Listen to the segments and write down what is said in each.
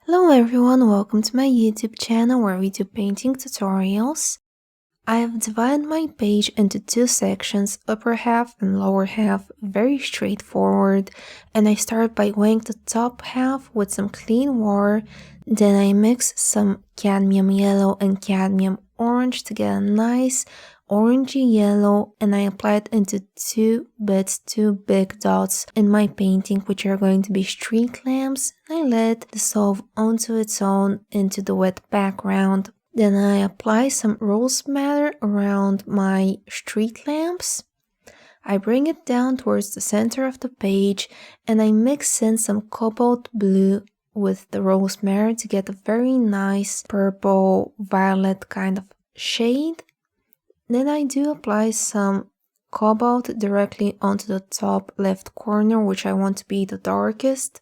Hello everyone, welcome to my YouTube channel where we do painting tutorials. I have divided my page into two sections, upper half and lower half, very straightforward, and I start by weighing the top half with some clean water, then I mix some cadmium yellow and cadmium orange to get a nice orangey yellow, and I apply it into two big dots in my painting, which are going to be street lamps. I let it dissolve onto its own into the wet background. Then I apply some rose madder around my street lamps. I bring it down towards the center of the page and I mix in some cobalt blue with the rose madder to get a very nice purple violet kind of shade. Then I do apply some cobalt directly onto the top left corner, which I want to be the darkest.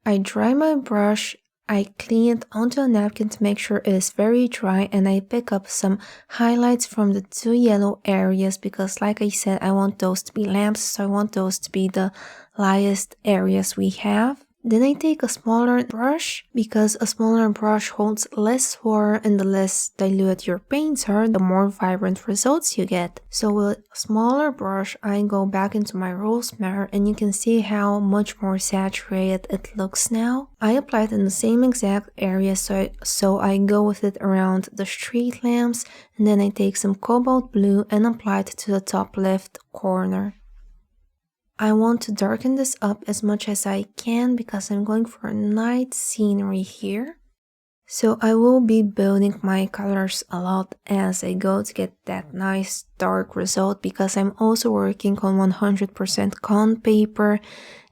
I dry my brush, I clean it onto a napkin to make sure it is very dry, and I pick up some highlights from the two yellow areas because, like I said, I want those to be lamps, so I want those to be the lightest areas we have. Then I take a smaller brush because a smaller brush holds less water, and the less dilute your paints are, the more vibrant results you get. So with a smaller brush, I go back into my rose madder and you can see how much more saturated it looks now. I apply it in the same exact area, so I go with it around the street lamps, and then I take some cobalt blue and apply it to the top left corner. I want to darken this up as much as I can because I'm going for a night scenery here. So I will be building my colors a lot as I go to get that nice dark result because I'm also working on 100% cotton paper,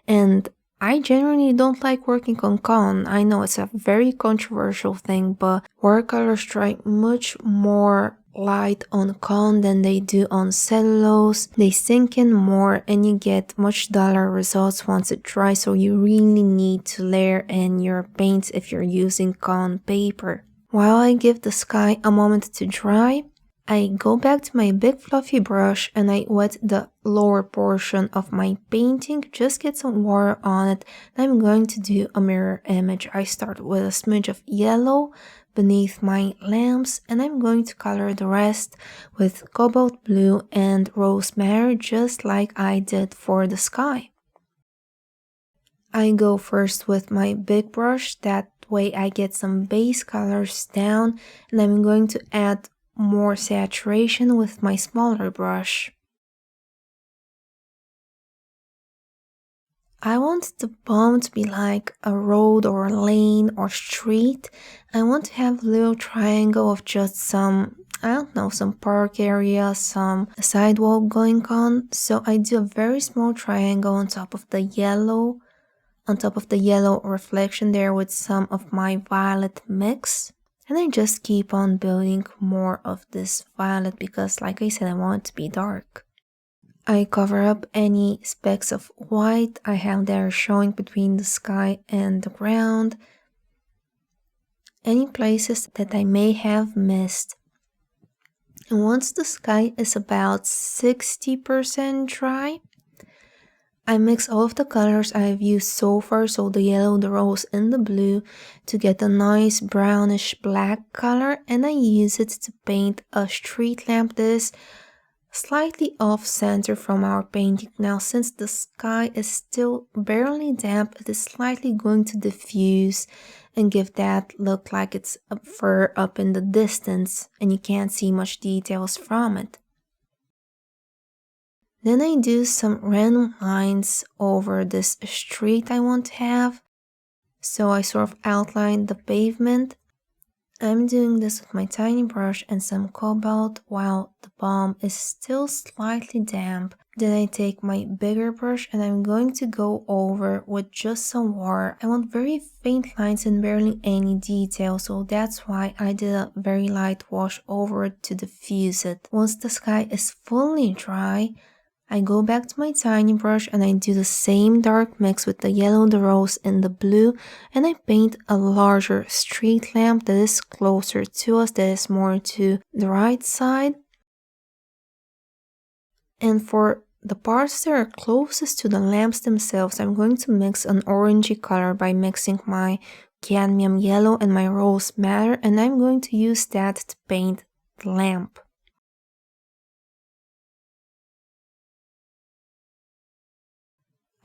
and I generally don't like working on cotton. I know it's a very controversial thing, but watercolors dry much more light on cotton than they do on cellulose. They sink in more and you get much duller results once it dries, so you really need to layer in your paints if you're using cotton paper. While I give the sky a moment to dry, I go back to my big fluffy brush and I wet the lower portion of my painting, just get some water on it, and I'm going to do a mirror image. I start with a smidge of yellow beneath my lamps and I'm going to color the rest with cobalt blue and rose madder just like I did for the sky. I go first with my big brush, that way I get some base colors down, and I'm going to add more saturation with my smaller brush. I want the bomb to be like a road or a lane or street. I want to have a little triangle of just some, I don't know, some park area, some sidewalk going on. So I do a very small triangle on top of the yellow reflection there with some of my violet mix. And I just keep on building more of this violet because, like I said, I want it to be dark. I cover up any specks of white I have there showing between the sky and the ground. Any places that I may have missed. And once the sky is about 60% dry, I mix all of the colors I have used so far, so the yellow, the rose, and the blue, to get a nice brownish black color, and I use it to paint a street lamp that is slightly off center from our painting. Now, since the sky is still barely damp, it is slightly going to diffuse and give that look like it's fur up in the distance and you can't see much details from it. Then I do some random lines over this street I want to have. So I sort of outline the pavement. I'm doing this with my tiny brush and some cobalt while the balm is still slightly damp. Then I take my bigger brush and I'm going to go over with just some water. I want very faint lines and barely any detail, so that's why I did a very light wash over it to diffuse it. Once the sky is fully dry, I go back to my tiny brush and I do the same dark mix with the yellow, the rose, and the blue, and I paint a larger street lamp that is closer to us, that is more to the right side. And for the parts that are closest to the lamps themselves, I'm going to mix an orangey color by mixing my cadmium yellow and my rose madder, and I'm going to use that to paint the lamp.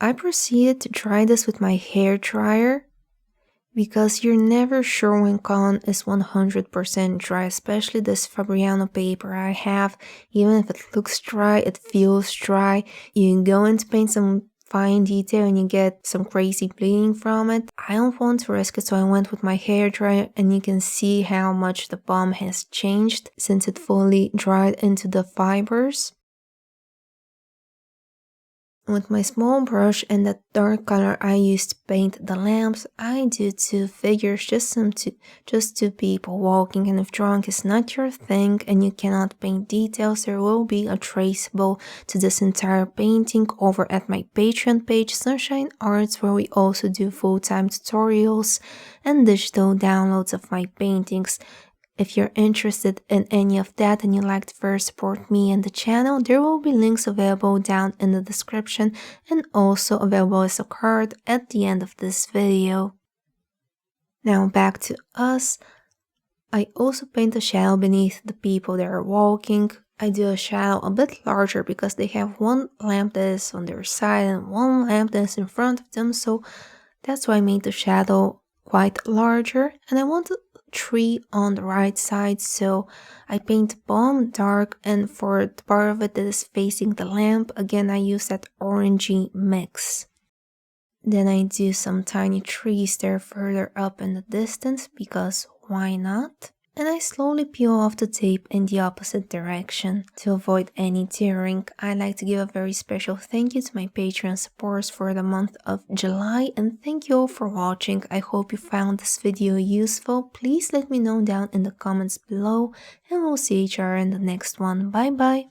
I proceeded to dry this with my hair dryer because you're never sure when cotton is 100% dry, especially this Fabriano paper I have. Even if it looks dry, it feels dry. You can go and paint some fine detail and you get some crazy bleeding from it. I don't want to risk it, so I went with my hair dryer, and you can see how much the balm has changed since it fully dried into the fibers. With my small brush and that dark color I used to paint the lamps, I do two figures, just two people walking, and if drawing is not your thing and you cannot paint details, there will be a traceable to this entire painting over at my Patreon page, Sunshine Arts, where we also do full-time tutorials and digital downloads of my paintings. If you're interested in any of that and you'd like to first support me and the channel, there will be links available down in the description and also available as a card at the end of this video. Now back to us. I also paint a shadow beneath the people that are walking. I do a shadow a bit larger because they have one lamp that is on their side and one lamp that is in front of them, so that's why I made the shadow quite larger, and I want a tree on the right side, so I paint the bottom dark, and for the part of it that is facing the lamp, again I use that orangey mix. Then I do some tiny trees there further up in the distance because why not? And I slowly peel off the tape in the opposite direction. To avoid any tearing, I like to give a very special thank you to my Patreon supporters for the month of July, and thank you all for watching. I hope you found this video useful. Please let me know down in the comments below, and we'll see each other in the next one. Bye bye!